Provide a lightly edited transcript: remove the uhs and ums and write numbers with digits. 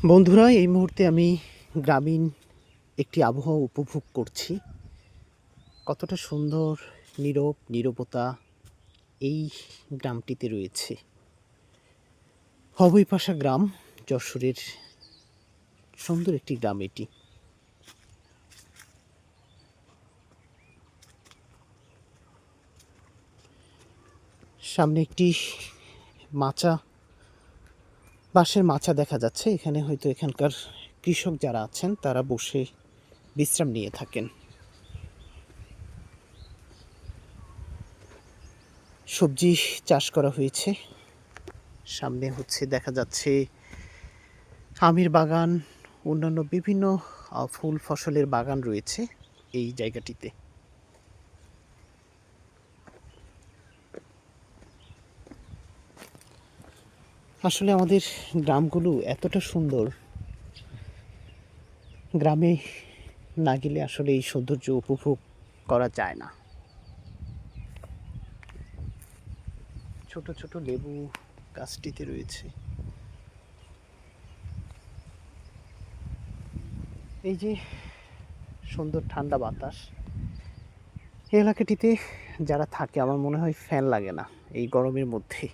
বন্ধুরা, এই মুহূর্তে আমি গ্রামীণ একটি আবহাওয়া উপভোগ করছি। কতটা সুন্দর নীরবতা এই গ্রামটিতে রয়েছে। হবইপাশা গ্রাম, যশোরের সুন্দর একটি গ্রাম এটি। সামনে একটি বাঁশের মাচা দেখা যাচ্ছে। এখানে হয়তো এখানকার কৃষক যারা আছেন তারা বসে বিশ্রাম নিয়ে থাকেন। সবজি চাষ করা হয়েছে। সামনে দেখা যাচ্ছে আমের বাগান, অন্যান্য বিভিন্ন ফুল ফসলের বাগান রয়েছে এই জায়গাটিতে। আসলে আমাদের গ্রামগুলো এতটা সুন্দর, গ্রামে না গেলে আসলে এই সৌন্দর্য উপভোগ করা যায় না। ছোট ছোট লেবু গাছটিতে রয়েছে। এই যে সুন্দর ঠান্ডা বাতাস, এই এলাকাটিতে যারা থাকে আমার মনে হয় ফ্যান লাগে না এই গরমের মধ্যে।